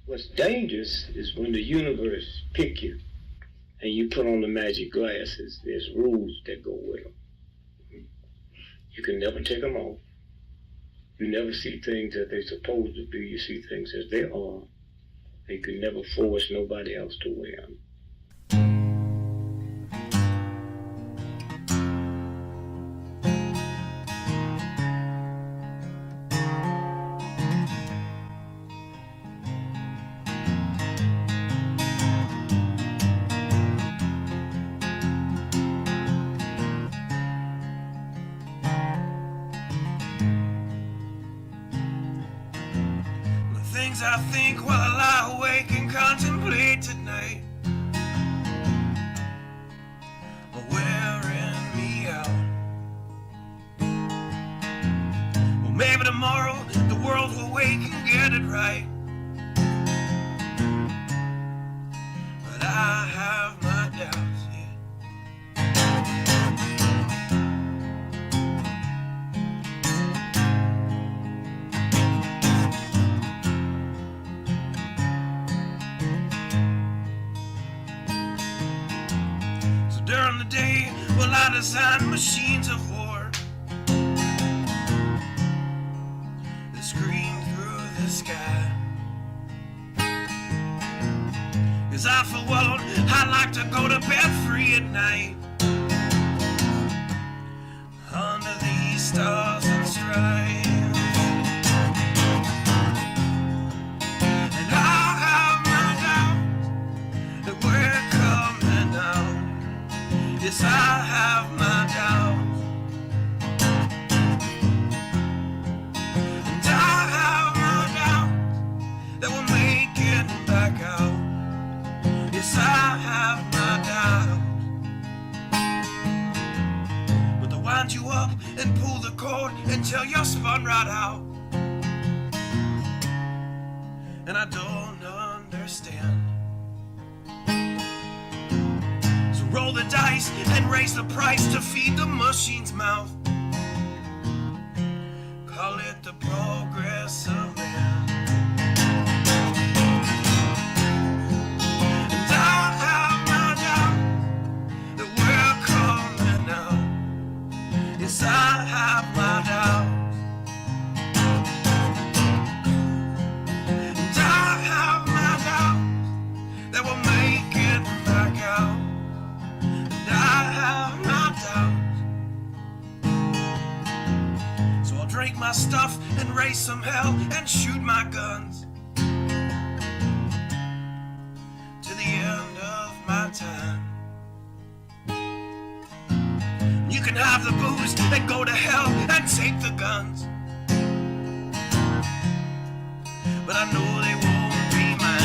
What's dangerous is when the universe pick you and you put on the magic glasses. There's rules that go with them. You can never take them off. You never see things as they're supposed to be. You see things as they are. You can never force nobody else to wear them. Things I think while I lie awake and contemplate tonight are wearing me out. Well, maybe tomorrow the world will wake and get it right, but I have my doubts, yeah. During the day, well, I design machines of war that scream through the sky. 'Cause I, for one, I like to go to bed free at night under these stars and stripes. And I have my doubts that we're coming out. Yes, I have my doubts, and I have my doubts that we'll make it back out. Yes, I have my doubts, but they'll wind you up and pull the cord until you're spun right out. And I don't understand. Roll the dice and raise the price to feed the machine's mouth. Call it the progress of man. And I have my doubt that we're coming out. Yes, I have my doubt. And I have my doubt that we'll make it back out. I have my doubts, so I'll drink my stuff and raise some hell and shoot my guns to the end of my time. You can have the booze and go to hell and take the guns, but I know they won't be mine.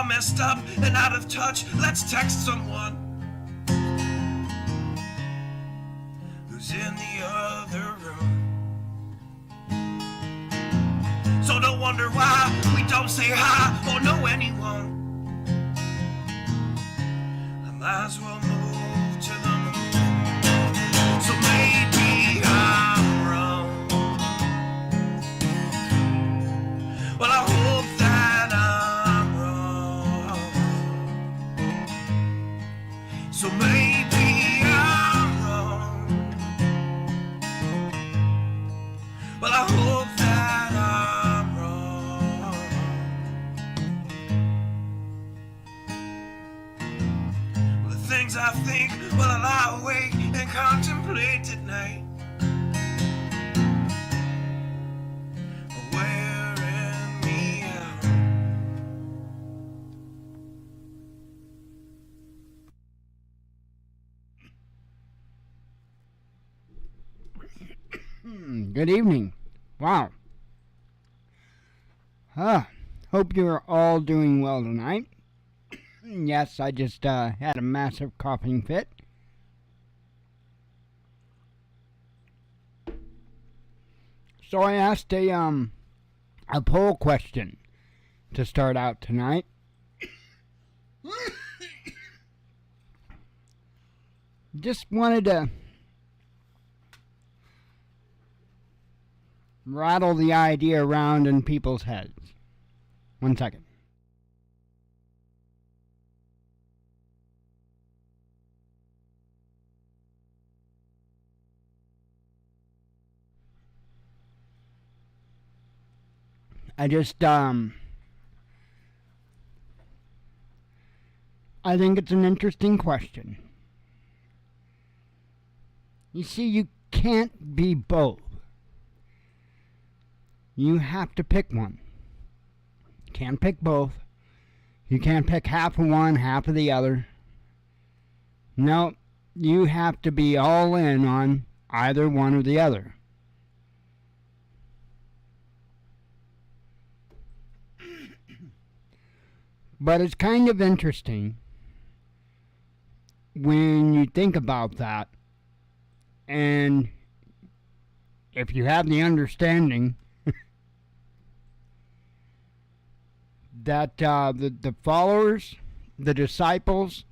Messed up and out of touch, let's text someone who's in the other room. So don't wonder why we don't say hi or know anyone. I might as well move to the moon. So maybe I'm wrong. Well, I hope that I'm wrong. So maybe I'm wrong. Well, I hope that I'm wrong. Well, the things I think while I lie awake and contemplate at night are wearing me out. Good evening. Wow. Hope you are all doing well tonight. Yes, I just had a massive coughing fit. So I asked a poll question to start out tonight. Just wanted to rattle the idea around in people's heads. 1 second. I think it's an interesting question. You see, you can't be both. You have to pick one. You can't pick both. You can't pick half of one, half of the other. No, you have to be all in on either one or the other. But it's kind of interesting when you think about that, and if you have the understanding that the followers, the disciples,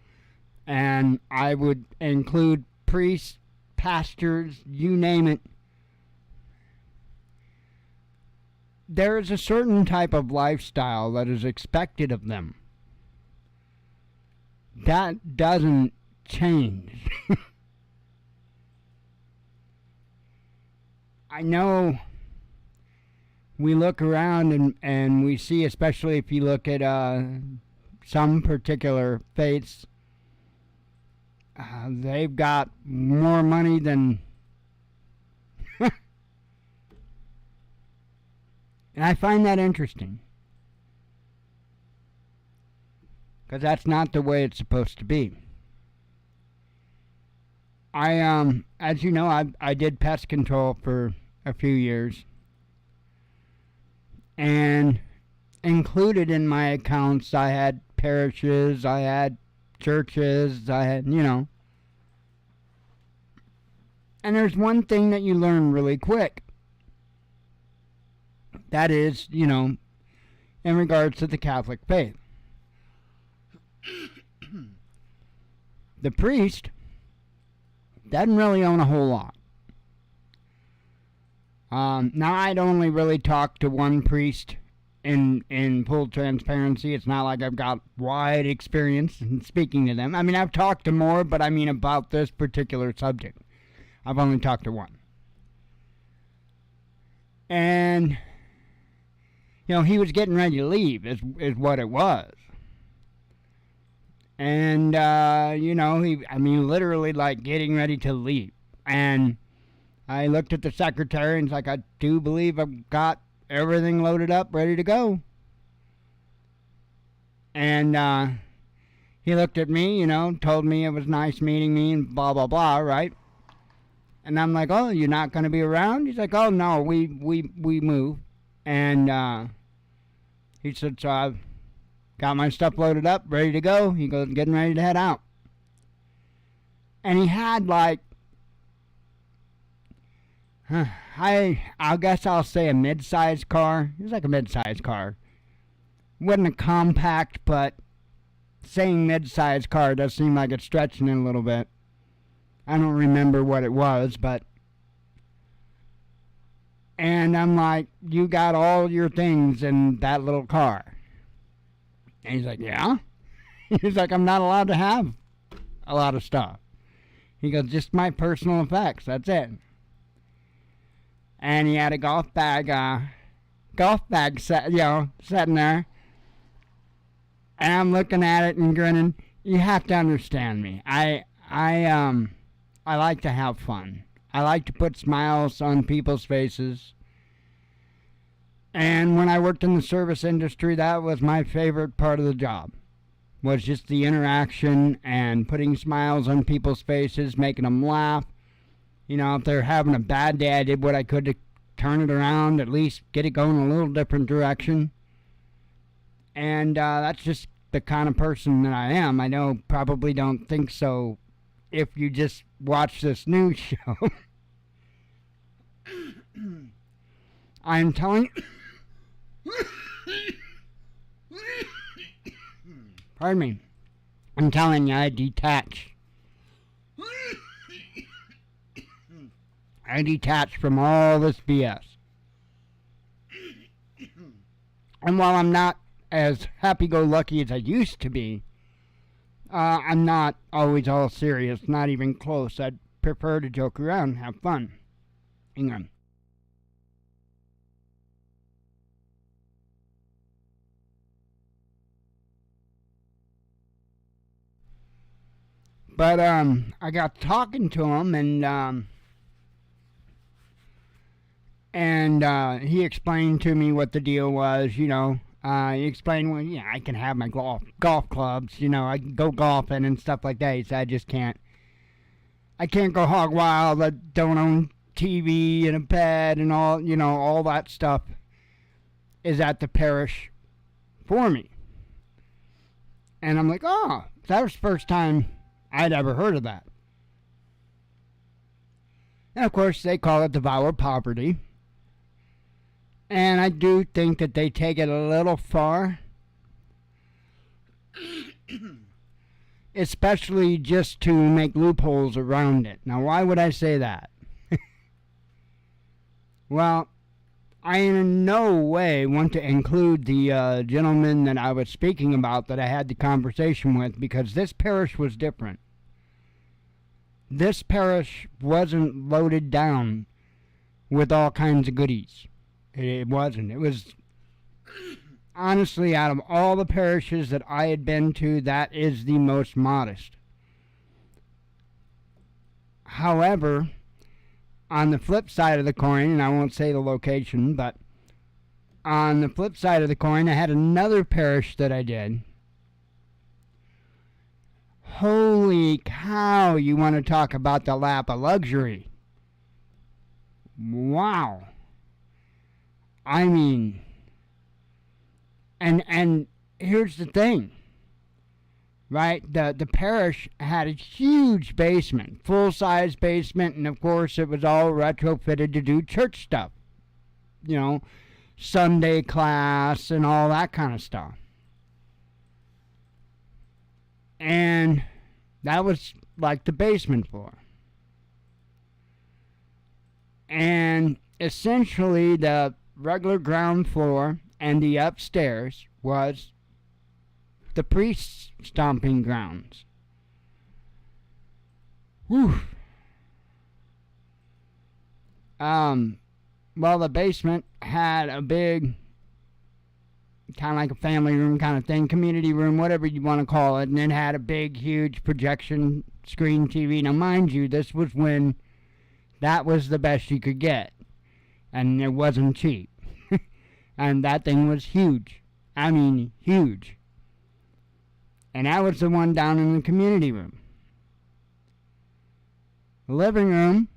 and I would include priests, pastors, you name it, there is a certain type of lifestyle that is expected of them. That doesn't change. I know we look around and we see, especially if you look at some particular faiths, they've got more money than... And I find that interesting, because that's not the way it's supposed to be. As you know, I did pest control for a few years, and included in my accounts, I had parishes, I had churches, I had, and there's one thing that you learn really quick. That is, in regards to the Catholic faith. The priest doesn't really own a whole lot. Now, I'd only really talked to one priest in full transparency. It's not like I've got wide experience in speaking to them. I mean, I've talked to more, but I mean about this particular subject. I've only talked to one. And... he was getting ready to leave, is what it was. And, literally, like, getting ready to leave. And I looked at the secretary and was like, I do believe I've got everything loaded up, ready to go. And he looked at me, told me it was nice meeting me and blah, blah, blah, right? And I'm like, oh, you're not going to be around? He's like, oh, no, we move. And, he said, so I've got my stuff loaded up, ready to go. He goes, getting ready to head out. And he had I guess I'll say a mid-sized car. It was like a mid-sized car. Wasn't a compact, but saying mid-sized car does seem like it's stretching it a little bit. I don't remember what it was, but... And I'm like, you got all your things in that little car. And he's like, yeah? He's like, I'm not allowed to have a lot of stuff. He goes, just my personal effects, that's it. And he had a golf bag sitting there. And I'm looking at it and grinning. You have to understand me. I like to have fun. I like to put smiles on people's faces. And when I worked in the service industry, that was my favorite part of the job. Was just the interaction and putting smiles on people's faces, making them laugh. If they're having a bad day, I did what I could to turn it around, at least get it going a little different direction. And that's just the kind of person that I am. I know probably don't think so if you just watch this news show. I'm telling pardon me. I'm telling you, I detach. I detach from all this BS. And while I'm not as happy-go-lucky as I used to be, I'm not always all serious, not even close. I'd prefer to joke around and have fun. Hang on. But I got talking to him, and he explained to me what the deal was. He explained, well, yeah, I can have my golf clubs. I can go golfing and stuff like that. He said, I just can't. I can't go hog wild. I don't own TV and a bed and all. All that stuff is at the parish for me. And I'm like, oh, that was the first time I'd ever heard of that. And of course, they call it the vow of poverty. And I do think that they take it a little far. Especially just to make loopholes around it. Now, why would I say that? Well, I in no way want to include the gentleman that I was speaking about that I had the conversation with, because this parish was different. This parish wasn't loaded down with all kinds of goodies. It wasn't. It was, honestly, out of all the parishes that I had been to, that is the most modest. However, on the flip side of the coin, and I won't say the location, but on the flip side of the coin, I had another parish that I did. Holy cow, you want to talk about the lap of luxury. Wow. I mean, and here's the thing, right? The parish had a huge basement, full-size basement, and of course it was all retrofitted to do church stuff. Sunday class and all that kind of stuff. And that was like the basement floor. And essentially the regular ground floor and the upstairs was the priest's stomping grounds. Whew. Well, the basement had a big, kind of like a family room kind of thing, community room, whatever you want to call it, and it had a big, huge projection screen TV. Now, mind you, this was when that was the best you could get, and it wasn't cheap. And that thing was huge. I mean, huge. And that was the one down in the community room. The living room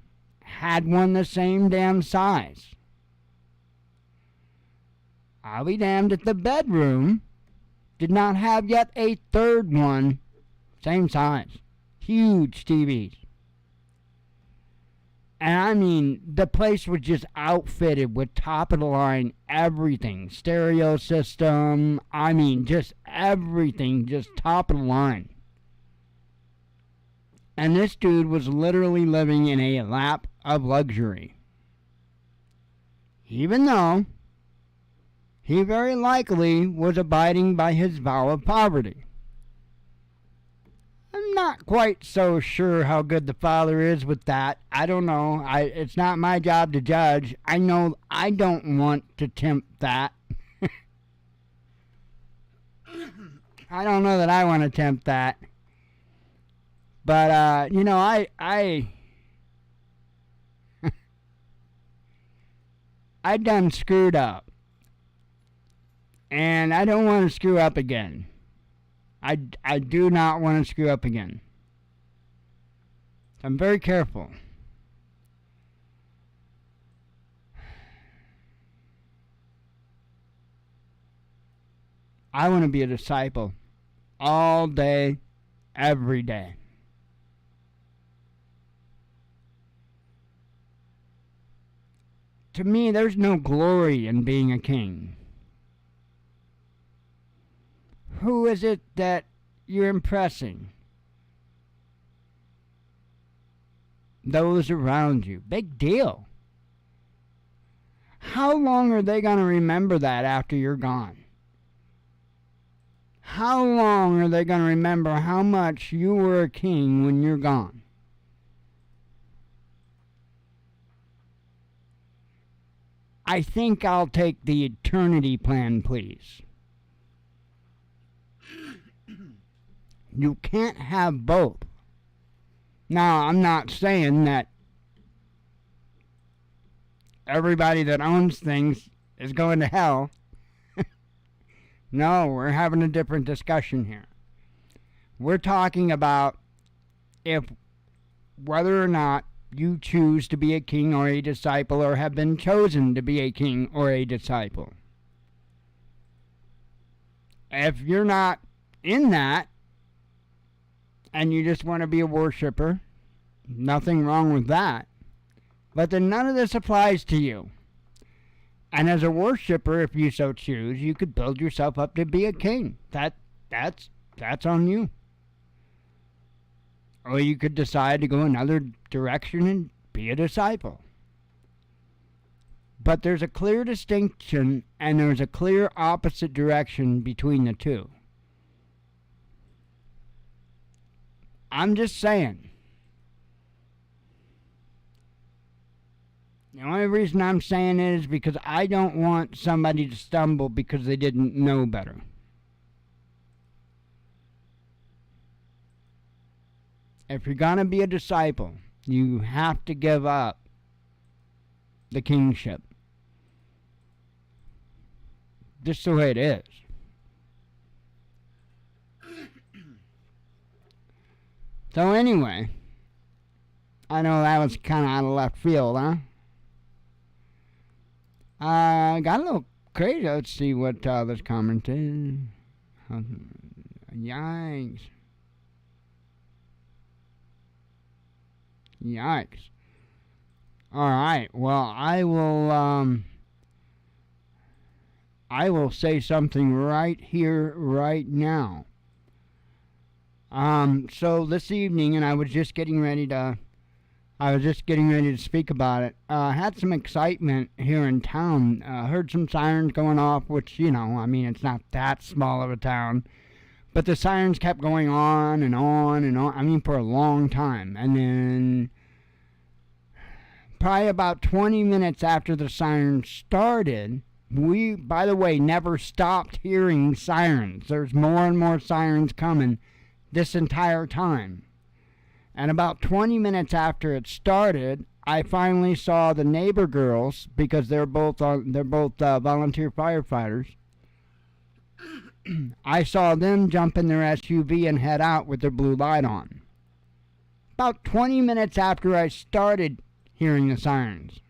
had one the same damn size. I'll be damned if the bedroom did not have yet a third one, same size. Huge TVs. And I mean, the place was just outfitted with top-of-the-line everything. Stereo system, I mean, just everything, just top-of-the-line. And this dude was literally living in a lap of luxury. Even though he very likely was abiding by his vow of poverty. I'm not quite so sure how good the Father is with that. I don't know. It's not my job to judge. I know I don't want to tempt that. I don't know that I want to tempt that. But, I done screwed up. And I don't want to screw up again. I do not want to screw up again. I'm very careful. I want to be a disciple all day, every day. To me, there's no glory in being a king. Who is it that you're impressing? Those around you. Big deal. How long are they going to remember that after you're gone? How long are they going to remember how much you were a king when you're gone? I think I'll take the eternity plan, please. You can't have both. Now, I'm not saying that everybody that owns things is going to hell. No, we're having a different discussion here. We're talking about whether or not you choose to be a king or a disciple or have been chosen to be a king or a disciple. If you're not in that and you just want to be a worshiper, nothing wrong with that. But then none of this applies to you. And as a worshiper, if you so choose, you could build yourself up to be a king. That's on you. Or you could decide to go another direction and be a disciple. But there's a clear distinction and there's a clear opposite direction between the two. I'm just saying. The only reason I'm saying it is because I don't want somebody to stumble because they didn't know better. If you're going to be a disciple, you have to give up the kingship. Just the way it is. So anyway, I know that was kind of out of left field, huh? Got a little crazy. Let's see what this comment is. Yikes. Yikes. Alright, well, I will say something right here, right now. So this evening, and I was just getting ready to speak about it. Had some excitement here in town. Heard some sirens going off, which, it's not that small of a town. But the sirens kept going on and on and on. For a long time. And then, probably about 20 minutes after the sirens started, we, by the way, never stopped hearing sirens. There's more and more sirens coming this entire time. And about 20 minutes after it started, I finally saw the neighbor girls, because they're both volunteer firefighters. I saw them jump in their SUV and head out with their blue light on. About 20 minutes after I started hearing the sirens.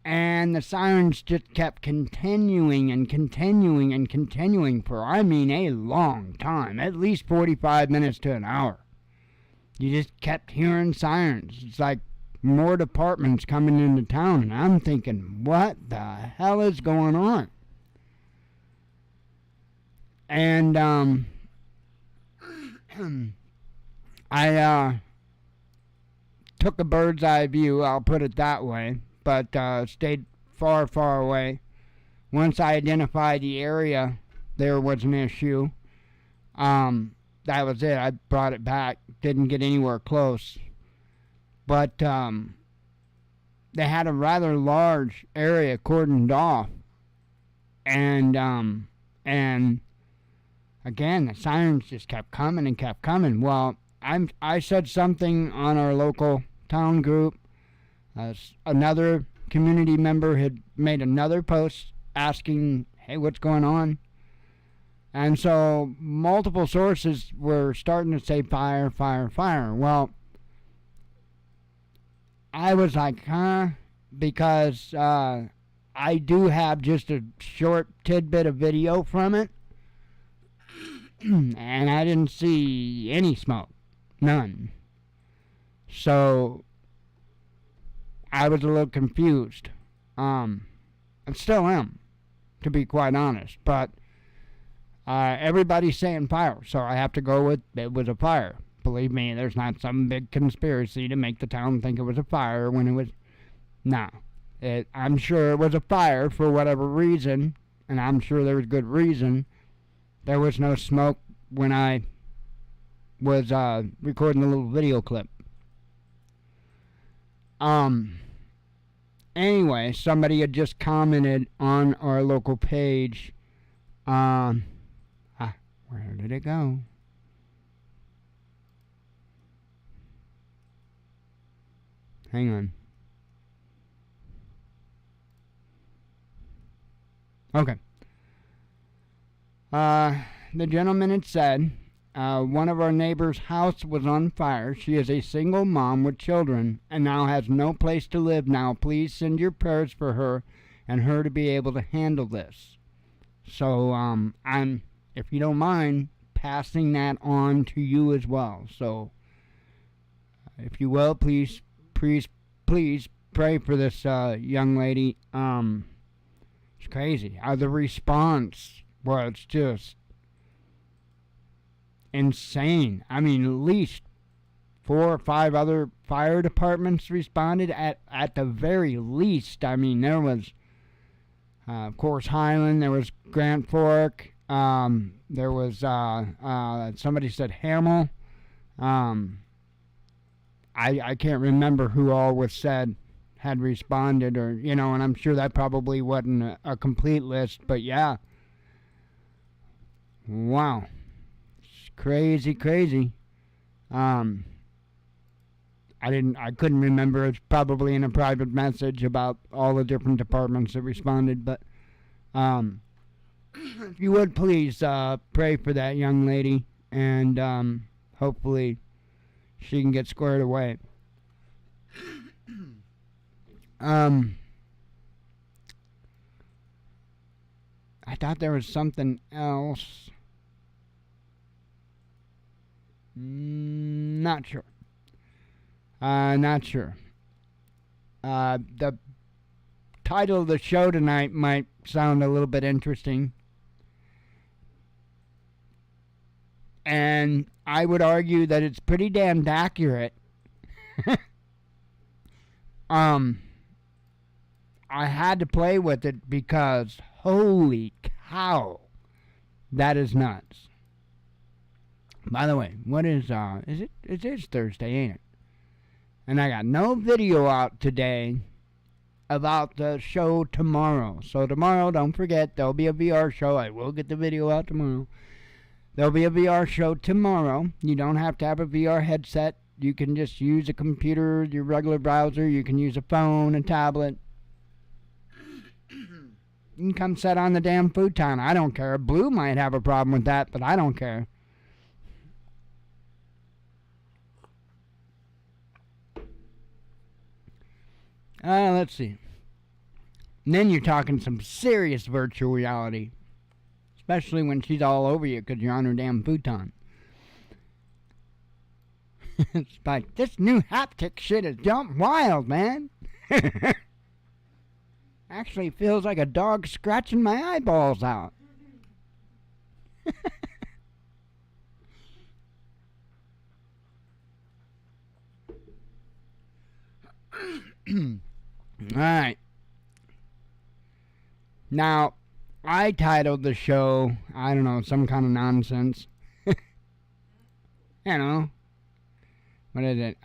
And the sirens just kept continuing and continuing and continuing for, a long time. At least 45 minutes to an hour. You just kept hearing sirens. It's like more departments coming into town. And I'm thinking, what the hell is going on? And I took a bird's eye view, I'll put it that way, but stayed far, far away. Once I identified the area, there was an issue. That was it. I brought it back. Didn't get anywhere close. But they had a rather large area cordoned off. And again, the sirens just kept coming and kept coming. Well, I said something on our local town group. Another community member had made another post asking, hey, what's going on? And so multiple sources were starting to say fire, fire, fire. Well, I was like, huh? Because I do have just a short tidbit of video from it. and I didn't see any smoke. None. So I was a little confused. I still am, to be quite honest. But everybody's saying fire, so I have to go with it was a fire. Believe me, there's not some big conspiracy to make the town think it was a fire when it was. No. I'm sure it was a fire for whatever reason, and I'm sure there was good reason. There was no smoke when I was recording the little video clip. Anyway, somebody had just commented on our local page. Where did it go? Hang on. Okay. The gentleman had said, one of our neighbor's house was on fire. She is a single mom with children and now has no place to live now. Please send your prayers for her and her to be able to handle this. So, I'm, if you don't mind, passing that on to you as well. So, if you will, please pray for this young lady. It's crazy. The response was just insane. I mean, at least 4 or 5 other fire departments responded at the very least. I mean, there was, of course, Highland. There was Grand Fork. There was, somebody said Hamel. I can't remember who all was said had responded, or, and I'm sure that probably wasn't a complete list, but yeah. Wow. It's crazy. I couldn't remember. It's probably in a private message about all the different departments that responded, but, if you would please, pray for that young lady, and, hopefully she can get squared away. I thought there was something else. Not sure. The title of the show tonight might sound a little bit interesting. And I would argue that it's pretty damned accurate. I had to play with it because holy cow, that is nuts. By the way, what is it? It is Thursday, ain't it? And I got no video out today about the show tomorrow. So tomorrow, don't forget, there'll be a VR show. I will get the video out tomorrow. There'll be a VR show tomorrow. You don't have to have a VR headset. You can just use a computer, your regular browser. You can use a phone, a tablet. You can come sit on the damn futon. I don't care. Blue might have a problem with that, but I don't care. Let's see. And then you're talking some serious virtual reality. Especially when she's all over you because you're on her damn futon. It's like, this new haptic shit is dumb wild, man. Actually feels like a dog scratching my eyeballs out. Alright. Now, I titled the show, I don't know, some kind of nonsense. What is it?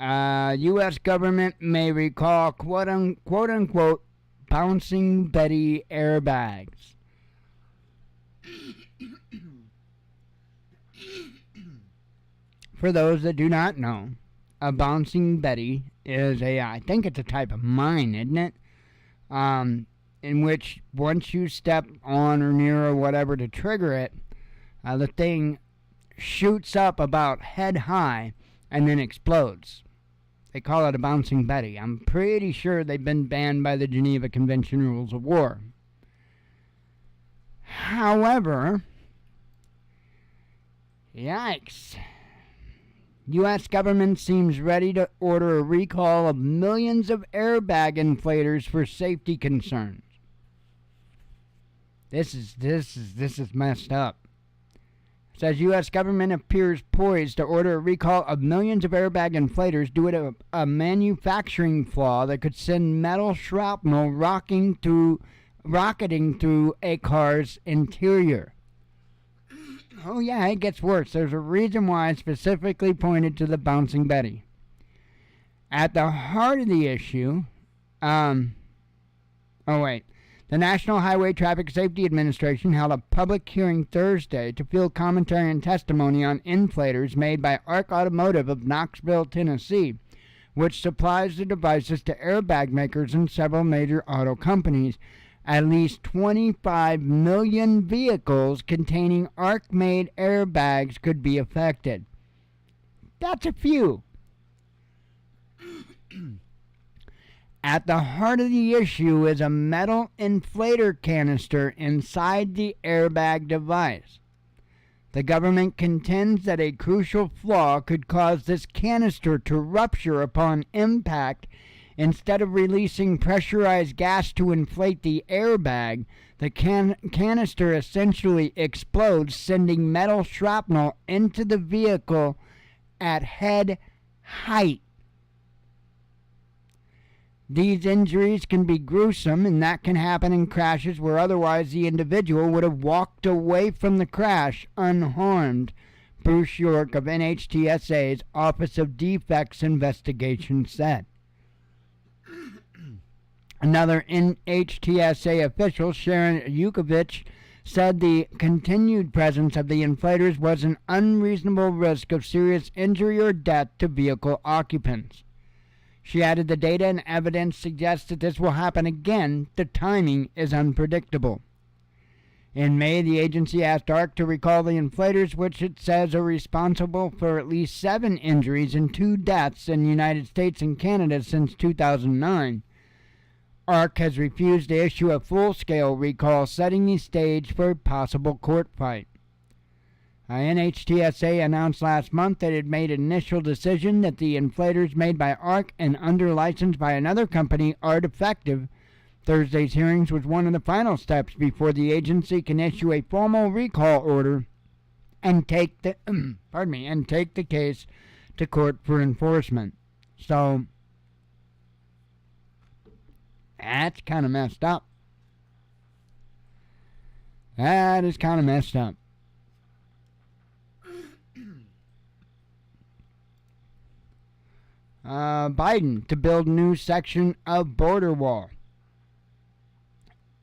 U.S. government may recall quote-unquote bouncing Betty airbags. For those that do not know, a bouncing Betty is I think it's a type of mine, isn't it? In which once you step on or near or whatever to trigger it, the thing shoots up about head high and then explodes. They call it a bouncing Betty. I'm pretty sure they've been banned by the Geneva Convention Rules of War. However, Yikes. U.S. government seems ready to order a recall of millions of airbag inflators for safety concerns. This is messed up. It says U.S. government appears poised to order a recall of millions of airbag inflators due to a manufacturing flaw that could send metal shrapnel rocketing through a car's interior. Oh yeah, it gets worse. There's a reason why I specifically pointed to the Bouncing Betty. At the heart of the issue, the National Highway Traffic Safety Administration held a public hearing Thursday to field commentary and testimony on inflators made by Arc Automotive of Knoxville, Tennessee, which supplies the devices to airbag makers and several major auto companies. At least 25 million vehicles containing Arc-made airbags could be affected. That's a few. At the heart of the issue is a metal inflator canister inside the airbag device. The government contends that a crucial flaw could cause this canister to rupture upon impact. Instead of releasing pressurized gas to inflate the airbag, the canister essentially explodes, sending metal shrapnel into the vehicle at head height. These injuries can be gruesome, and that can happen in crashes where otherwise the individual would have walked away from the crash unharmed, Bruce York of NHTSA's Office of Defects Investigation said. Another NHTSA official, Sharon Yukovich, said the continued presence of the inflators was an unreasonable risk of serious injury or death to vehicle occupants. She added the data and evidence suggests that this will happen again. The timing is unpredictable. In May, the agency asked ARC to recall the inflators, which it says are responsible for at least 7 injuries and 2 deaths in the United States and Canada since 2009. ARC has refused to issue a full-scale recall, setting the stage for a possible court fight. NHTSA announced last month that it made an initial decision that the inflators made by ARC and under license by another company are defective. Thursday's hearings was one of the final steps before the agency can issue a formal recall order and take the case to court for enforcement. So that's kind of messed up. That is kind of messed up. Biden to build new section of border wall.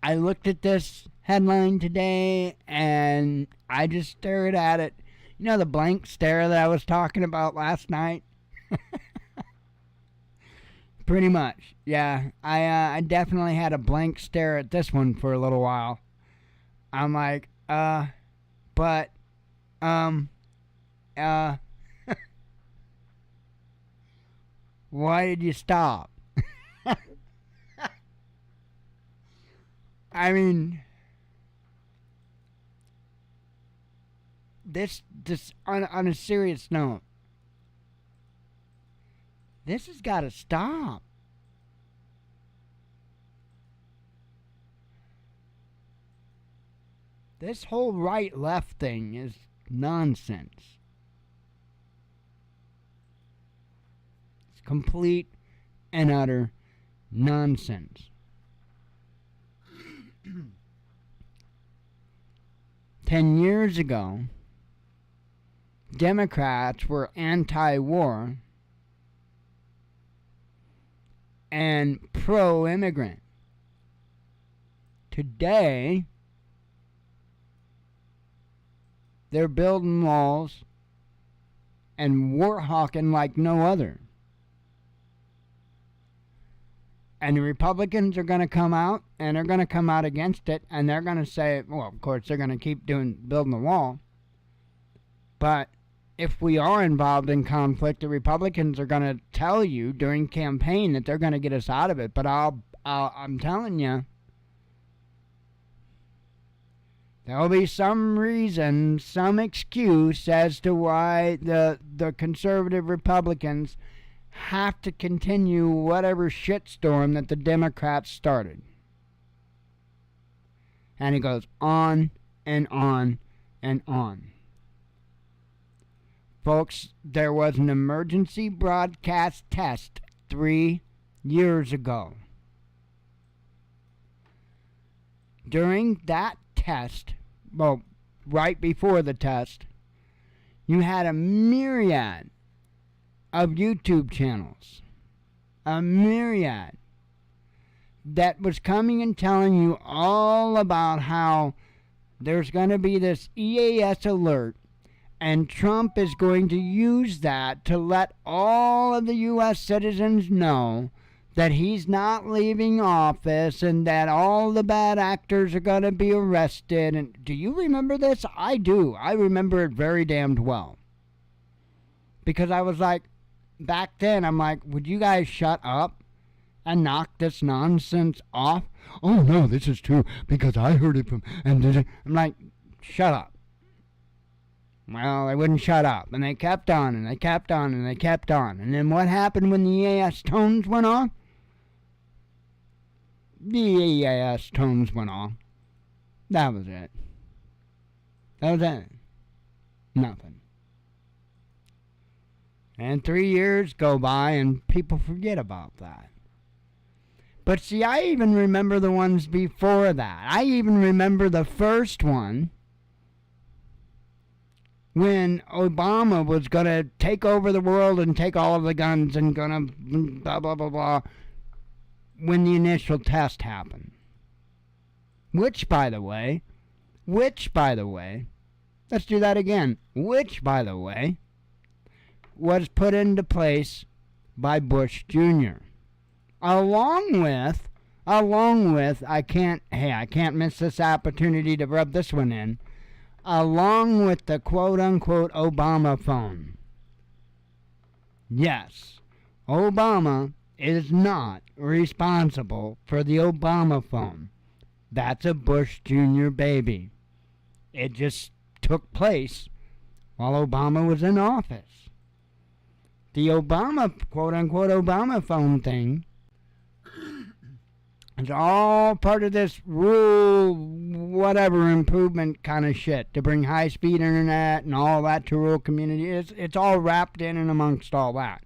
I looked at this headline today and I just stared at it. You know the blank stare that I was talking about last night? Pretty much, yeah. I definitely had a blank stare at this one for a little while. I'm like, why did you stop? I mean, this on a serious note, this has got to stop. This whole right-left thing is nonsense. It's complete and utter nonsense. 10 years ago, Democrats were anti-war and pro-immigrant. Today, they're building walls and war-hawking like no other. And the Republicans are going to come out, and they're going to come out against it, and they're going to say, well, of course, they're going to keep building the wall. But if we are involved in conflict, the Republicans are going to tell you during campaign that they're going to get us out of it. But I'm telling you, There'll be some reason, some excuse as to why the conservative Republicans have to continue whatever shitstorm that the Democrats started. And it goes on and on and on. Folks, there was an emergency broadcast test 3 years ago. During that test, well, right before the test, you had a myriad of YouTube channels, a myriad, that was coming and telling you all about how there's going to be this EAS alert, and Trump is going to use that to let all of the U.S. citizens know that he's not leaving office and that all the bad actors are going to be arrested. And do you remember this? I do. I remember it very damned well. Because I was like, back then, I'm like, would you guys shut up and knock this nonsense off? Oh, no, this is true because I heard it from... And I'm like, shut up. Well, they wouldn't shut up. And they kept on and they kept on and they kept on. And then what happened when the EAS tones went off? The EAS tones went off. That was it. That was it. Nothing. And 3 years go by and people forget about that. But see, I even remember the ones before that. I even remember the first one when Obama was going to take over the world and take all of the guns and going to blah, blah, blah, blah, when the initial test happened. Which, by the way, let's do that again. Which, by the way, was put into place by Bush Jr. Along with, I can't miss this opportunity to rub this one in, along with the quote-unquote Obama phone. Yes, Obama is not responsible for the Obama phone. That's a Bush Jr. baby. It just took place while Obama was in office. The Obama, quote-unquote Obama phone thing, it's all part of this rural whatever improvement kind of shit to bring high-speed internet and all that to rural communities. It's all wrapped in and amongst all that.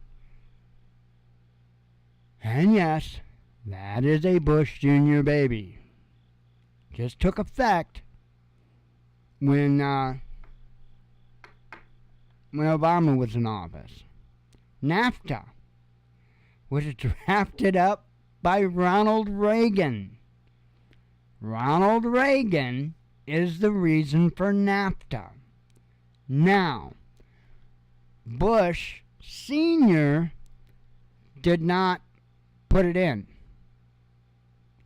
And yes, that is a Bush Jr. baby. Just took effect when Obama was in office. NAFTA was drafted up by Ronald Reagan. Ronald Reagan is the reason for NAFTA. Now, Bush Sr. did not put it in.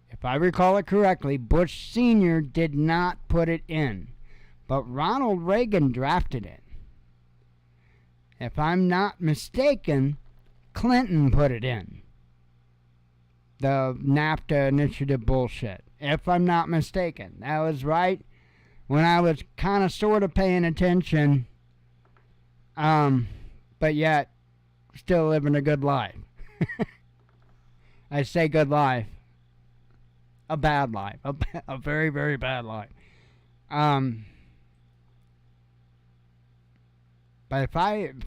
If I recall it correctly, Bush Sr. did not put it in. But Ronald Reagan drafted it. If I'm not mistaken, Clinton put it in. The NAFTA initiative bullshit. If I'm not mistaken. That was right when I was kind of sort of paying attention. But yet, still living a good life. I say good life. A bad life. A very, very bad life. But if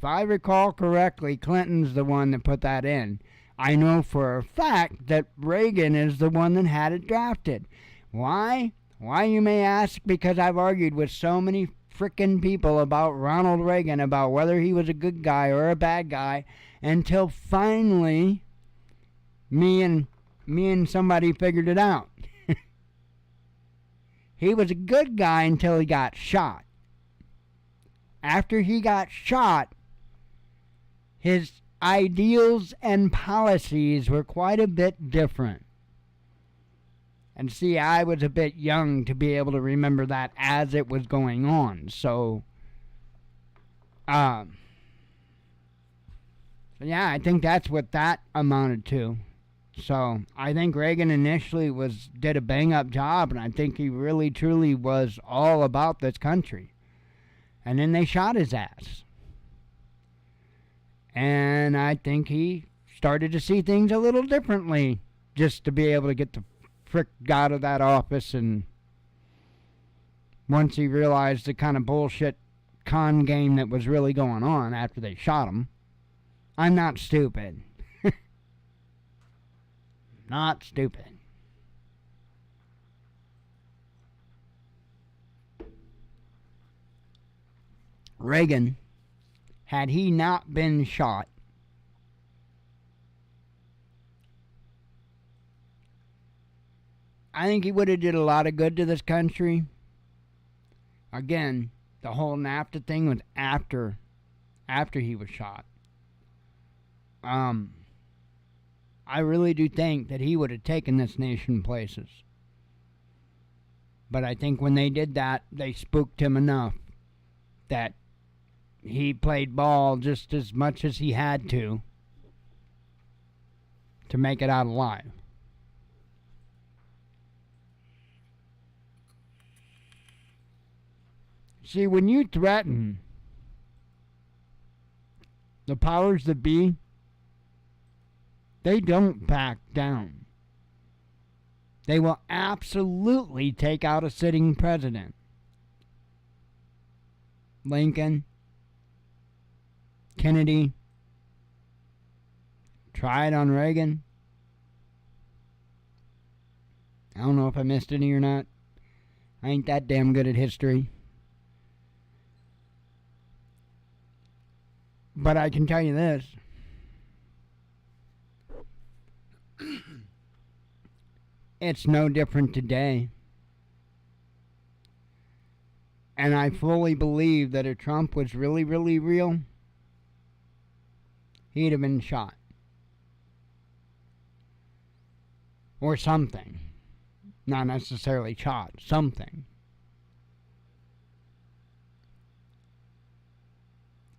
I recall correctly, Clinton's the one that put that in. I know for a fact that Reagan is the one that had it drafted. Why? Why, you may ask? Because I've argued with so many frickin' people about Ronald Reagan, about whether he was a good guy or a bad guy, until finally me and somebody figured it out. He was a good guy until he got shot. After he got shot, his ideals and policies were quite a bit different. And see, I was a bit young to be able to remember that as it was going on. So yeah, I think that's what that amounted to. So I think Reagan initially did a bang-up job, and I think he really, truly was all about this country. And then they shot his ass. And I think he started to see things a little differently just to be able to get the frick out of that office. And once he realized the kind of bullshit con game that was really going on after they shot him. I'm not stupid. Not stupid. Reagan, had he not been shot, I think he would have did a lot of good to this country. Again, the whole NAFTA thing was after he was shot. I really do think that he would have taken this nation places. But I think when they did that, they spooked him enough that he played ball just as much as he had to make it out alive. See, when you threaten the powers that be, they don't back down. They will absolutely take out a sitting president. Lincoln, Kennedy, tried on Reagan. I don't know if I missed any or not. I ain't that damn good at history. But I can tell you this. It's no different today. And I fully believe that if Trump was really, really real, he'd have been shot. Or something. Not necessarily shot. Something.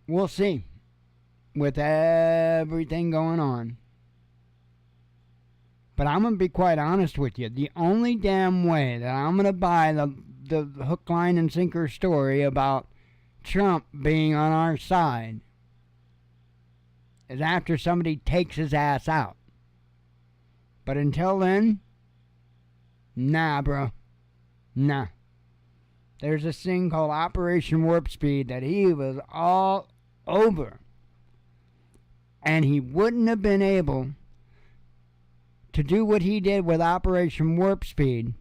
We'll see. With everything going on. But I'm going to be quite honest with you. The only damn way that I'm going to buy the hook, line, and sinker story about Trump being on our side is after somebody takes his ass out. But until then, nah, bro. Nah. There's this thing called Operation Warp Speed that he was all over. And he wouldn't have been able to do what he did with Operation Warp Speed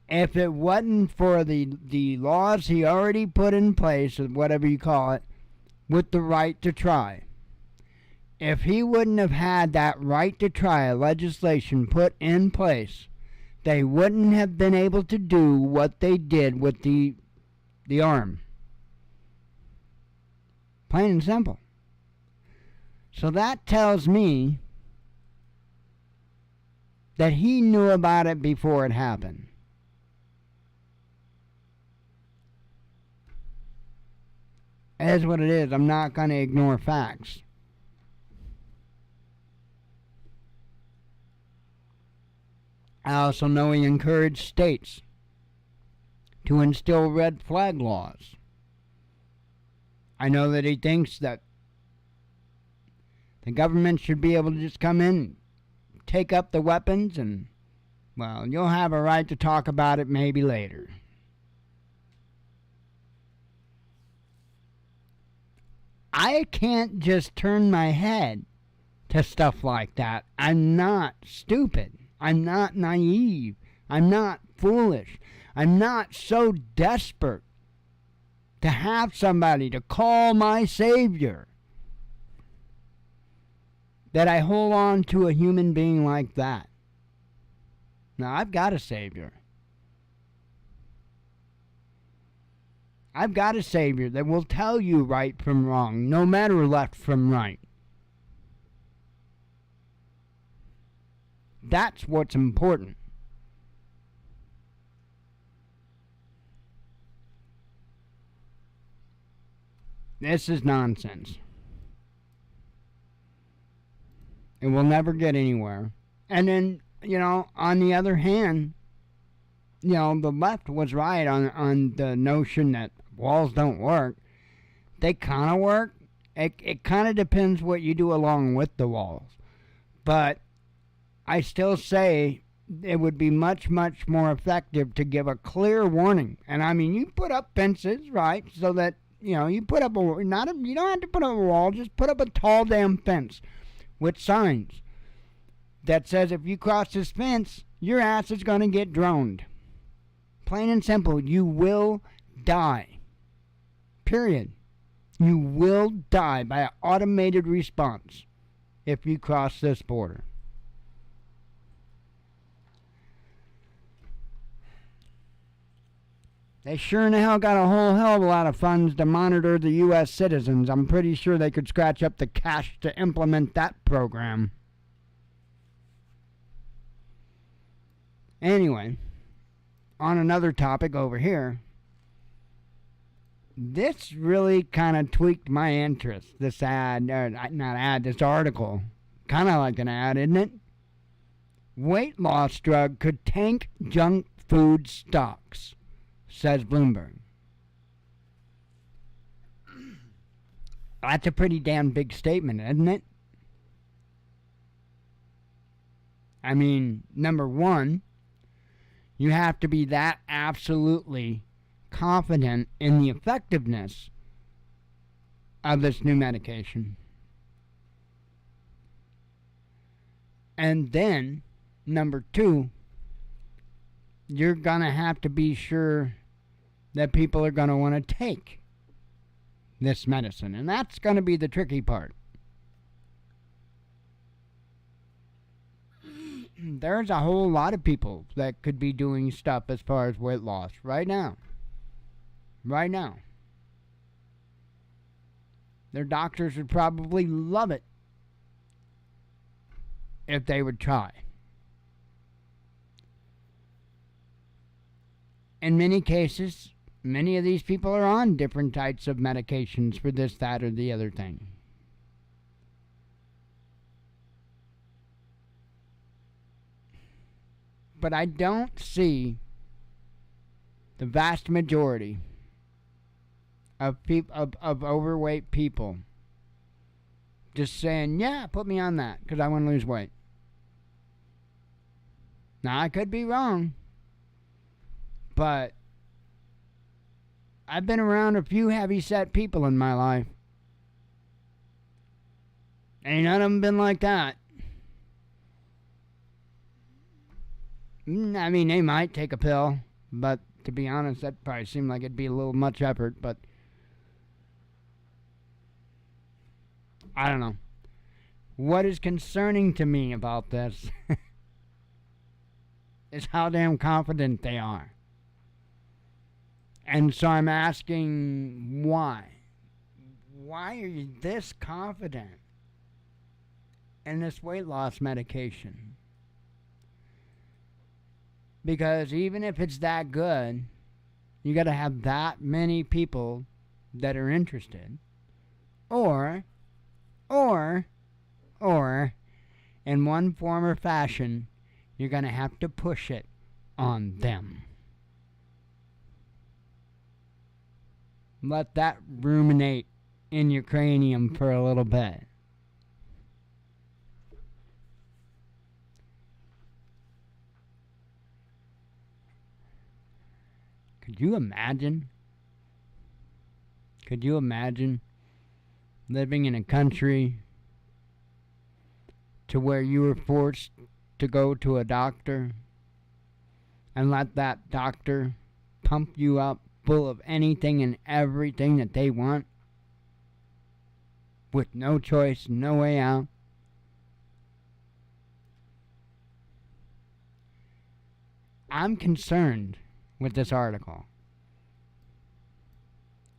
if it wasn't for the laws he already put in place, or whatever you call it, with the right to try. If he wouldn't have had that right to try legislation put in place, they wouldn't have been able to do what they did with the arm. Plain and simple. So that tells me that he knew about it before it happened. It is what it is. I'm not going to ignore facts. I also know he encouraged states to instill red flag laws. I know that he thinks that the government should be able to just come in, take up the weapons, and, well, you'll have a right to talk about it maybe later. I can't just turn my head to stuff like that. I'm not stupid. I'm not naive. I'm not foolish. I'm not so desperate to have somebody to call my savior that I hold on to a human being like that. Now, I've got a savior. I've got a savior that will tell you right from wrong, no matter left from right. That's what's important. This is nonsense. It will never get anywhere. And then, on the other hand, the left was right on the notion that walls don't work. They kind of work. It kind of depends what you do along with the walls. But I still say it would be much, much more effective to give a clear warning. And I mean, you put up fences, right, so that, you put up you don't have to put up a wall, just put up a tall damn fence with signs that says if you cross this fence, your ass is going to get droned. Plain and simple, you will die. Period. You will die by an automated response if you cross this border. They sure in the hell got a whole hell of a lot of funds to monitor the U.S. citizens. I'm pretty sure they could scratch up the cash to implement that program. Anyway, on another topic over here, this really kind of tweaked my interest. This this article. Kind of like an ad, isn't it? Weight loss drug could tank junk food stocks, says Bloomberg. That's a pretty damn big statement, isn't it? I mean, number one, you have to be that absolutely confident in the effectiveness of this new medication. And then, number two, you're going to have to be sure that people are going to want to take this medicine. And that's going to be the tricky part. There's a whole lot of people that could be doing stuff as far as weight loss right now. Right now. Their doctors would probably love it if they would try. In many cases, many of these people are on different types of medications for this, that, or the other thing. But I don't see the vast majority of overweight people just saying, yeah, put me on that because I want to lose weight. Now, I could be wrong, but I've been around a few heavy-set people in my life. Ain't none of them been like that. I mean, they might take a pill, but to be honest, that probably seemed like it'd be a little much effort, but I don't know. What is concerning to me about this is how damn confident they are. And so I'm asking why? Why are you this confident in this weight loss medication? Because even if it's that good, you got to have that many people that are interested. Or, in one form or fashion, you're going to have to push it on them. Let that ruminate in your cranium for a little bit. Could you imagine? Could you imagine living in a country to where you were forced to go to a doctor and let that doctor pump you up full of anything and everything that they want with no choice, no way out? I'm concerned with this article.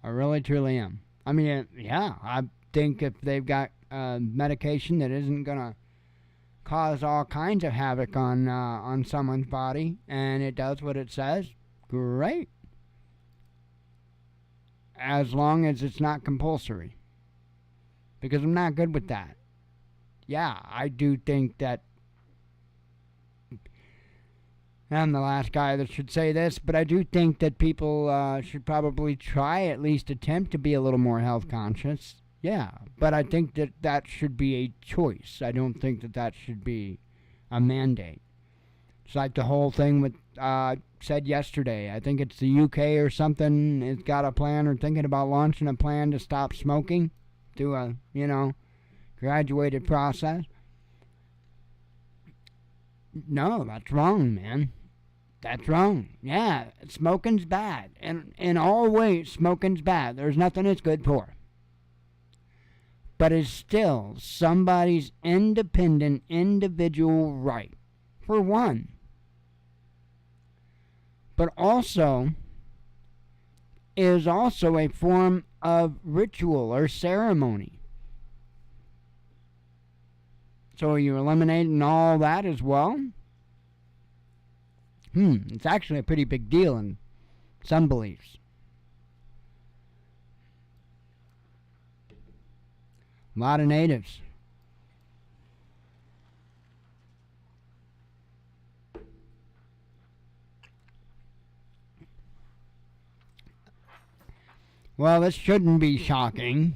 I really, truly am. I mean, yeah, I think if they've got medication that isn't going to cause all kinds of havoc on someone's body, and it does what it says, great. As long as it's not compulsory. Because I'm not good with that. Yeah, I do think that I'm the last guy that should say this, but I do think that people should probably try, at least attempt to be a little more health conscious. Yeah, but I think that that should be a choice. I don't think that that should be a mandate. It's like the whole thing with said yesterday. I think it's the UK or something. It's got a plan or thinking about launching a plan to stop smoking through a graduated process. No, that's wrong, man. That's wrong. Yeah, smoking's bad. And in all ways, smoking's bad. There's nothing it's good for. But it's still somebody's independent, individual right, for one. But also is also a form of ritual or ceremony. So are you eliminating all that as well? It's actually a pretty big deal in some beliefs. A lot of natives. Well, this shouldn't be shocking,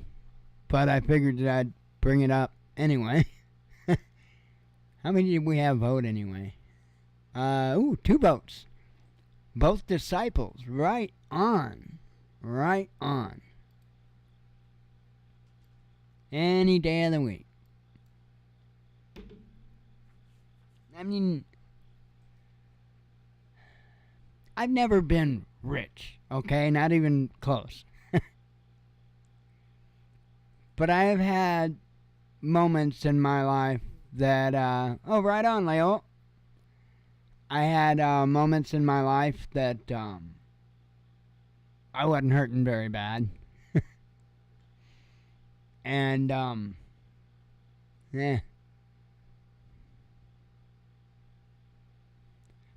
but I figured that I'd bring it up anyway. How many did we have vote anyway? 2 votes. Both disciples. Right on. Right on. Any day of the week. I mean, I've never been rich, okay? Not even close. But I have had moments in my life that, right on, Leo. I had moments in my life that I wasn't hurting very bad. And,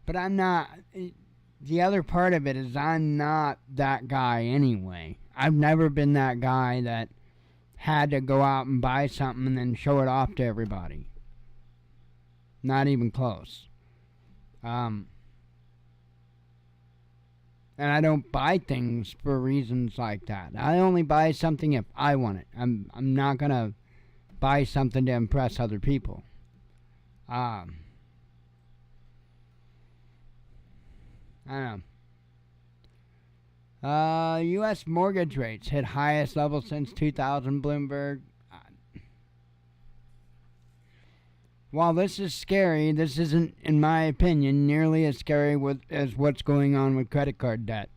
But I'm not, the other part of it is I'm not that guy anyway. I've never been that guy that had to go out and buy something and then show it off to everybody. Not even close. And I don't buy things for reasons like that. I only buy something if I want it. I'm not gonna buy something to impress other people. I don't know. U.S. mortgage rates hit highest level since 2000. Bloomberg. While this is scary, this isn't, in my opinion, nearly as scary as what's going on with credit card debt,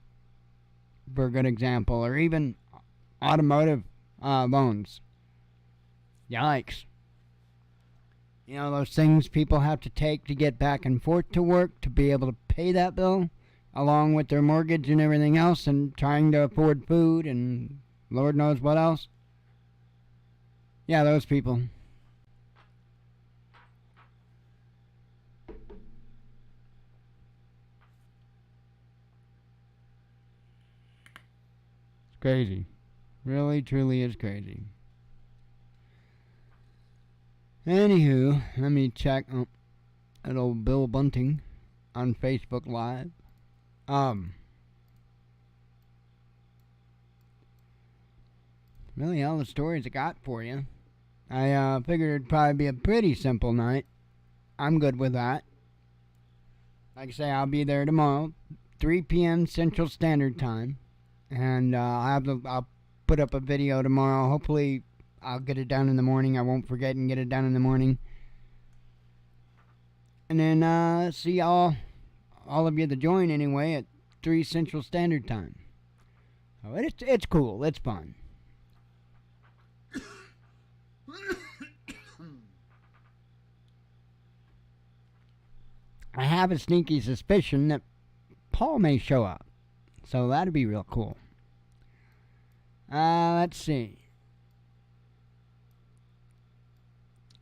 for a good example, or even automotive loans. Yikes. You know, those things people have to take to get back and forth to work to be able to pay that bill, along with their mortgage and everything else, and trying to afford food and Lord knows what else. Yeah, those people. Crazy. Really, truly is crazy. Anywho, let me check at old Bill Bunting on Facebook Live. Really all the stories I got for you. I figured it'd probably be a pretty simple night. I'm good with that. Like I say, I'll be there tomorrow, 3 p.m. Central Standard Time. And I'll put up a video tomorrow. Hopefully, I'll get it done in the morning. I won't forget and get it done in the morning. And then see all of you that join anyway at 3 Central Standard Time. Oh, it's cool. It's fun. I have a sneaky suspicion that Paul may show up. So that'd be real cool. Let's see.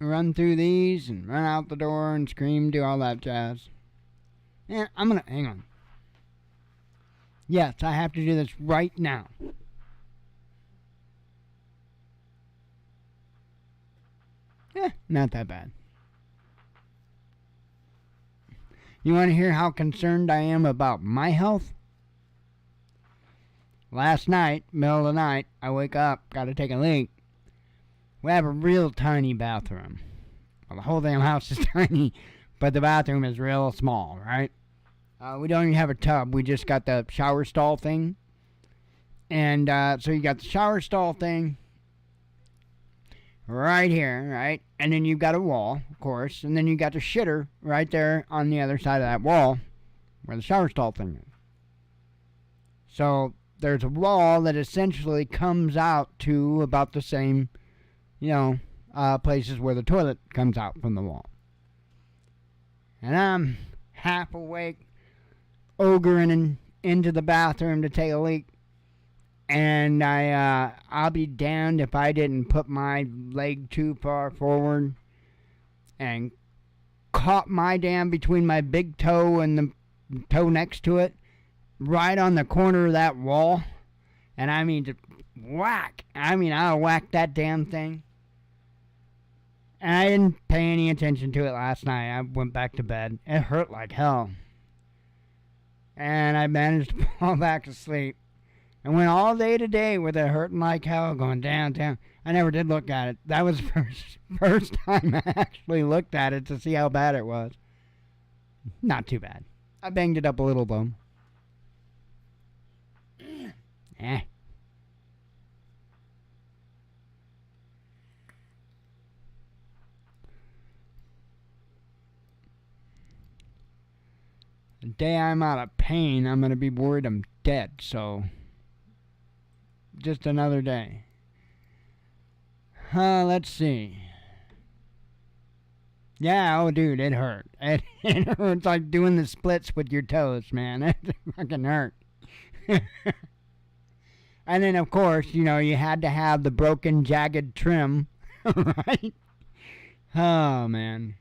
Run through these and run out the door and scream, do all that jazz. Yeah, hang on. Yes, I have to do this right now. Not that bad. You want to hear how concerned I am about my health? Last night, middle of the night, I wake up, got to take a leak. We have a real tiny bathroom. Well, the whole damn house is tiny, but the bathroom is real small, right? We don't even have a tub. We just got the shower stall thing. And so you got the shower stall thing right here, right? And then you've got a wall, of course. And then you got the shitter right there on the other side of that wall where the shower stall thing is. So there's a wall that essentially comes out to about the same, places where the toilet comes out from the wall. And I'm half awake, ogering into the bathroom to take a leak. And I'll be damned if I didn't put my leg too far forward and caught my damn between my big toe and the toe next to it, right on the corner of that wall. And I mean, just whack. I whacked that damn thing. And I didn't pay any attention to it last night. I went back to bed. It hurt like hell. And I managed to fall back to sleep. And went all day today with it hurting like hell, going down. I never did look at it. That was the first time I actually looked at it to see how bad it was. Not too bad. I banged it up a little, though. The day I'm out of pain, I'm going to be worried I'm dead, so just another day. Let's see. Yeah, oh dude, it hurt. It hurts like doing the splits with your toes, man. It fucking hurt. And then, of course, you had to have the broken, jagged trim, right? Oh, man.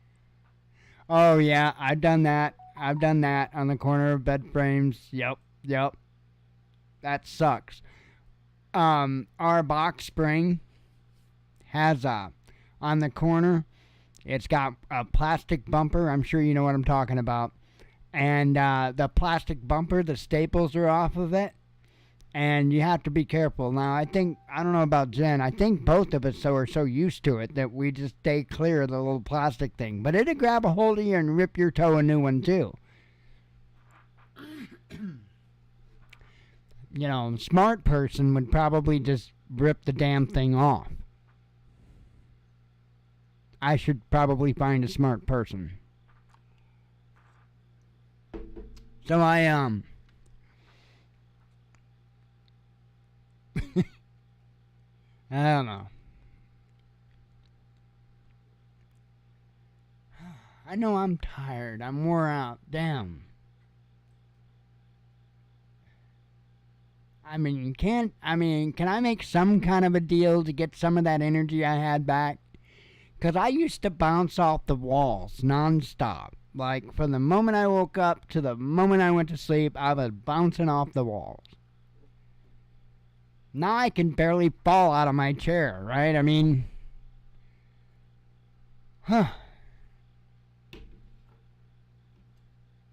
Oh, yeah, I've done that. I've done that on the corner of bed frames. Yep. That sucks. Our box spring has on the corner, it's got a plastic bumper. I'm sure you know what I'm talking about. And the plastic bumper, the staples are off of it. And you have to be careful. Now, I don't know about Jen. I think both of us are so used to it that we just stay clear of the little plastic thing. But it'll grab a hold of you and rip your toe a new one, too. A smart person would probably just rip the damn thing off. I should probably find a smart person. So I don't know. I know I'm tired. I'm wore out. Damn. Can I make some kind of a deal to get some of that energy I had back? Because I used to bounce off the walls nonstop. Like, from the moment I woke up to the moment I went to sleep, I was bouncing off the walls. Now I can barely fall out of my chair, right?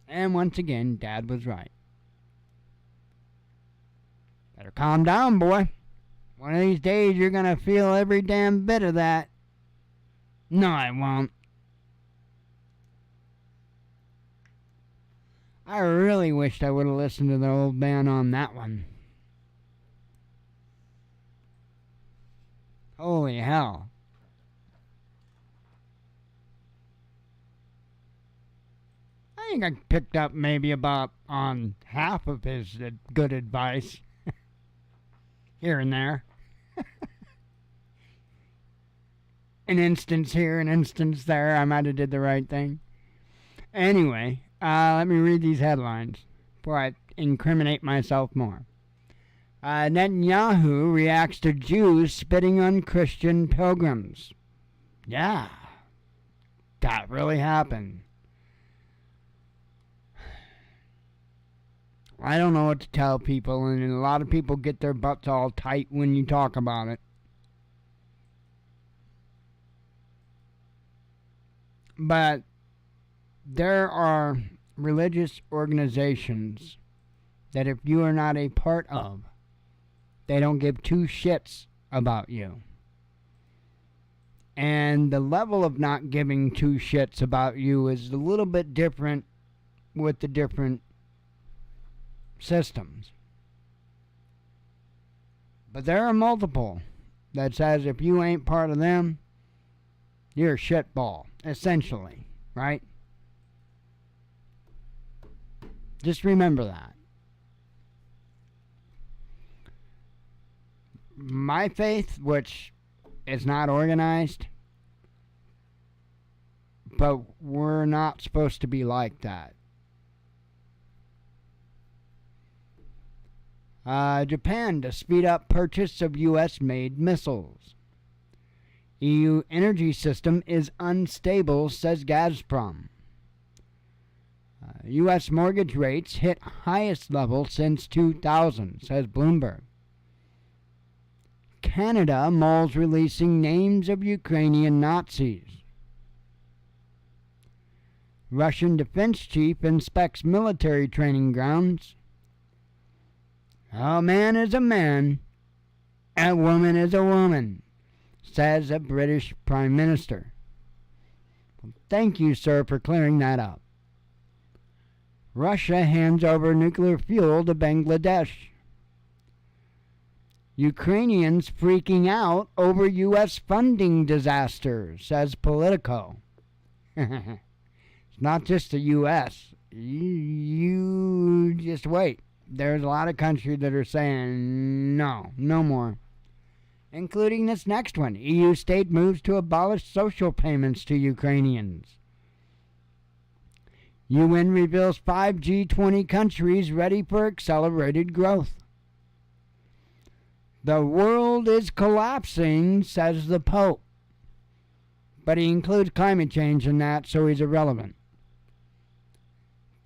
And once again, Dad was right. Better calm down, boy. One of these days you're gonna feel every damn bit of that. No, I won't. I really wished I would have listened to the old man on that one. Holy hell. I think I picked up maybe about on half of his good advice. Here and there. An instance here, an instance there. I might have did the right thing. Anyway, let me read these headlines before I incriminate myself more. Netanyahu reacts to Jews spitting on Christian pilgrims. Yeah, that really happened. I don't know what to tell people, and a lot of people get their butts all tight when you talk about it. But there are religious organizations that if you are not a part of, they don't give two shits about you. And the level of not giving two shits about you is a little bit different with the different systems. But there are multiple that says if you ain't part of them, you're a shitball, essentially, right? Just remember that. My faith, which is not organized, but we're not supposed to be like that. Japan to speed up purchase of U.S.-made missiles. EU energy system is unstable, says Gazprom. U.S. mortgage rates hit highest level since 2000, says Bloomberg. Canada mulls releasing names of Ukrainian Nazis. Russian defense chief inspects military training grounds. A man is a man, a woman is a woman, says a British Prime Minister. Well, thank you, sir, for clearing that up. Russia hands over nuclear fuel to Bangladesh. Ukrainians freaking out over U.S. funding disaster, says Politico. It's not just the U.S. You just wait. There's a lot of countries that are saying no more. Including this next one. EU state moves to abolish social payments to Ukrainians. UN reveals 5 G20 countries ready for accelerated growth. The world is collapsing, says the Pope. But he includes climate change in that, so he's irrelevant.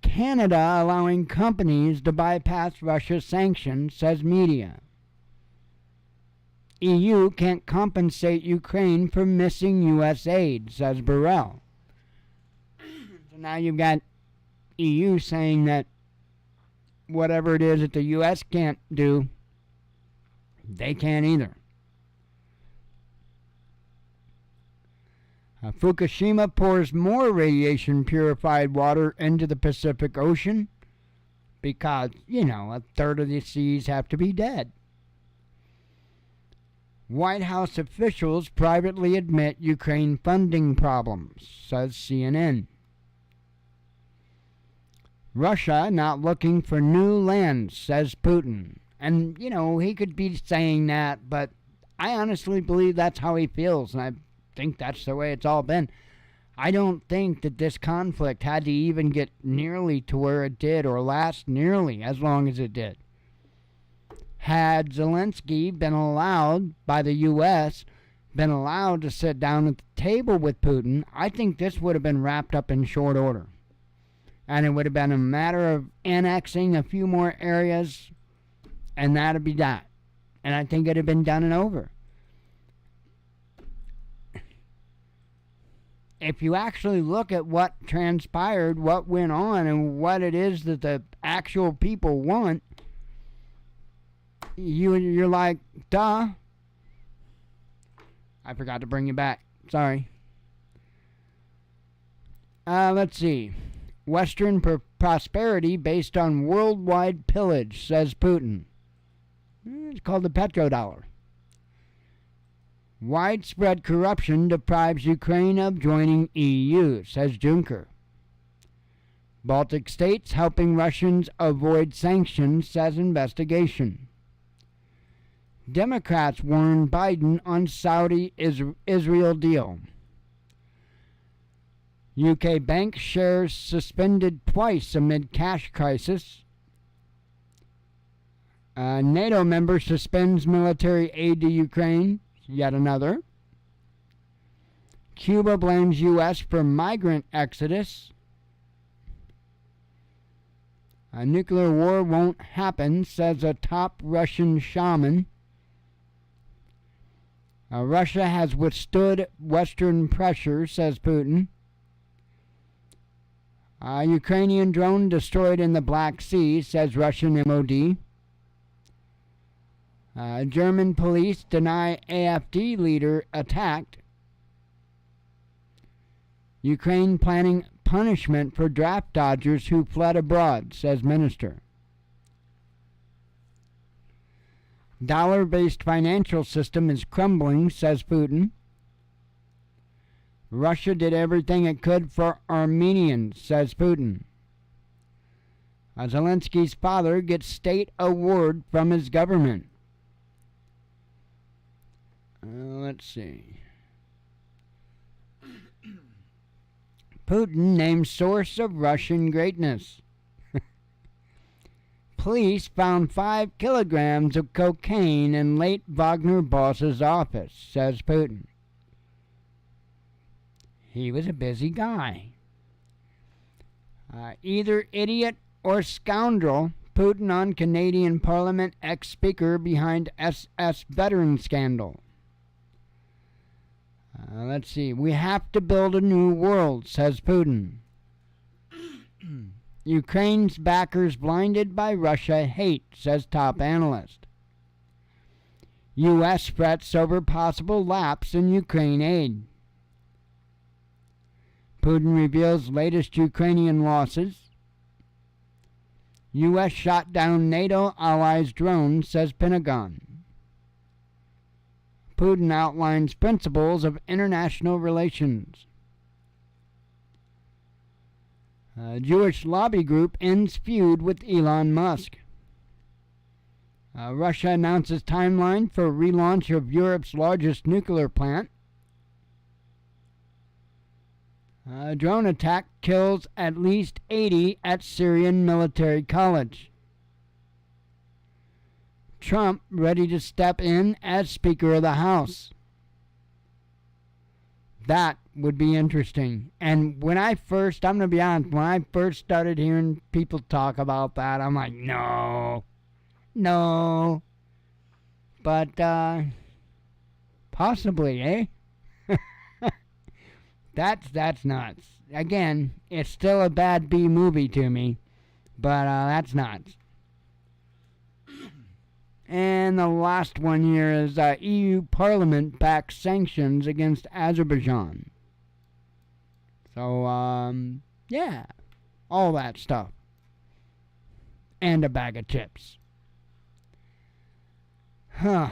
Canada allowing companies to bypass Russia's sanctions, says media. EU can't compensate Ukraine for missing U.S. aid, says Burrell. So now you've got EU saying that whatever it is that the U.S. can't do, they can't either. Fukushima pours more radiation-purified water into the Pacific Ocean because, a third of the seas have to be dead. White House officials privately admit Ukraine funding problems, says CNN. Russia not looking for new lands, says Putin. And, he could be saying that, but I honestly believe that's how he feels, and I think that's the way it's all been. I don't think that this conflict had to even get nearly to where it did or last nearly as long as it did. Had Zelensky been allowed by the U.S., been allowed to sit down at the table with Putin, I think this would have been wrapped up in short order. And it would have been a matter of annexing a few more areas, and that'd be that. And I think it'd have been done and over. If you actually look at what transpired, what went on, and what it is that the actual people want, you're like, duh. I forgot to bring you back. Sorry. Let's see. Western prosperity based on worldwide pillage, says Putin. It's called the petrodollar. Widespread corruption deprives Ukraine of joining EU, says Juncker. Baltic states helping Russians avoid sanctions, says investigation. Democrats warn Biden on Saudi-Israel deal. UK bank shares suspended twice amid cash crisis. NATO member suspends military aid to Ukraine. Yet another. Cuba blames U.S. for migrant exodus. A nuclear war won't happen, says a top Russian shaman. Russia has withstood Western pressure, says Putin. Ukrainian drone destroyed in the Black Sea, says Russian MOD. German police deny AfD leader attacked. Ukraine planning punishment for draft dodgers who fled abroad, says minister. Dollar-based financial system is crumbling, says Putin. Russia did everything it could for Armenians, says Putin. Zelensky's father gets state award from his government. Let's see. Putin named source of Russian greatness. Police found 5 kilograms of cocaine in late Wagner boss's office, says Putin. He was a busy guy. Either idiot or scoundrel, Putin on Canadian Parliament ex-speaker behind SS veteran scandal. Let's see. We have to build a new world, says Putin. Ukraine's backers blinded by Russia hate, says top analyst. U.S. frets over possible lapse in Ukraine aid. Putin reveals latest Ukrainian losses. U.S. shot down NATO allies' drone, says Pentagon. Putin outlines principles of international relations. Jewish lobby group ends feud with Elon Musk. Russia announces timeline for relaunch of Europe's largest nuclear plant. Drone attack kills at least 80 at Syrian military college. Trump ready to step in as Speaker of the House. That would be interesting. And when I'm going to be honest, when I first started hearing people talk about that, I'm like, no. But, possibly, eh? That's nuts. Again, it's still a bad B movie to me, but that's nuts. And the last one here is EU Parliament backs sanctions against Azerbaijan. So, yeah, all that stuff. And a bag of chips. Huh.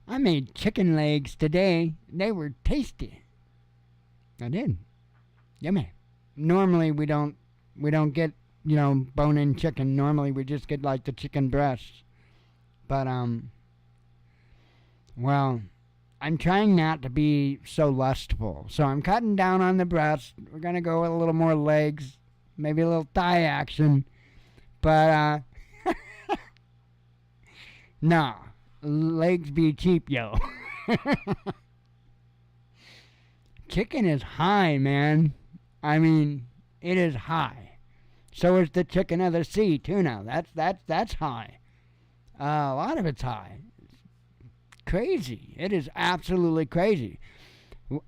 I made chicken legs today. They were tasty. I did. Yummy. Normally we don't get, bone-in chicken. Normally we just get like the chicken breasts. But well, I'm trying not to be so lustful. So I'm cutting down on the breast. We're gonna go with a little more legs, maybe a little thigh action. But no. Legs be cheap, yo. Chicken is high, man. I mean, it is high. So is the chicken of the sea, tuna. That's high. A lot of it's high. It's crazy. It is absolutely crazy.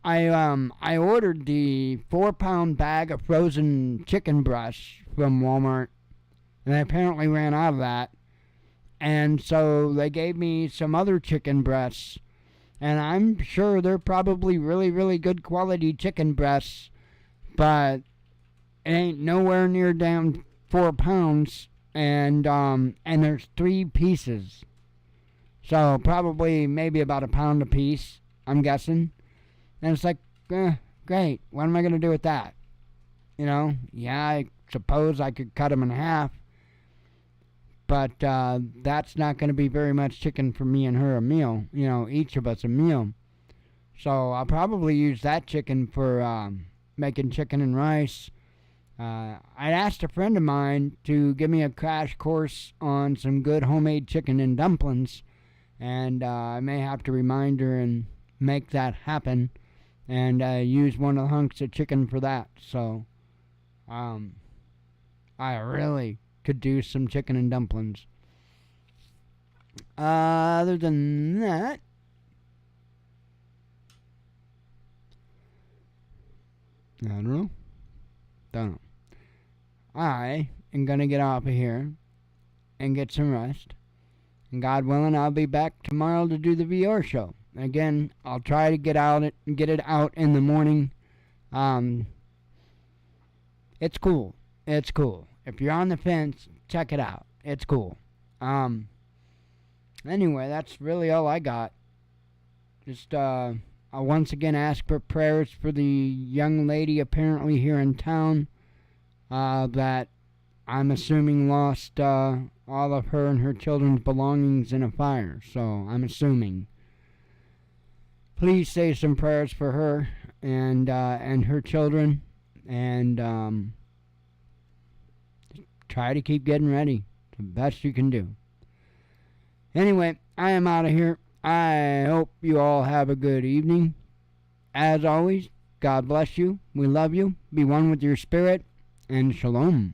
I ordered the 4-pound bag of frozen chicken breasts from Walmart, and I apparently ran out of that. And so they gave me some other chicken breasts. And I'm sure they're probably really, really good quality chicken breasts. But it ain't nowhere near damn 4 pounds. And there's 3 pieces. So probably maybe about a pound a piece, I'm guessing. And it's like, great. What am I going to do with that? Yeah, I suppose I could cut them in half. But that's not going to be very much chicken for me and her a meal. Each of us a meal. So I'll probably use that chicken for making chicken and rice. I asked a friend of mine to give me a crash course on some good homemade chicken and dumplings. And I may have to remind her and make that happen. And use one of the hunks of chicken for that. So I really could do some chicken and dumplings. Other than that, I don't know. Don't know. I am going to get off of here and get some rest. And God willing, I'll be back tomorrow to do the VR show. Again, I'll try to get it out in the morning. It's cool. It's cool. If you're on the fence, check it out. It's cool. Anyway, that's really all I got. Just, I'll once again ask for prayers for the young lady apparently here in town that I'm assuming lost all of her and her children's belongings in a fire. So I'm assuming. Please say some prayers for her and her children, and try to keep getting ready the best you can do. Anyway, I am out of here. I hope you all have a good evening. As always, God bless you. We love you. Be one with your spirit, and shalom.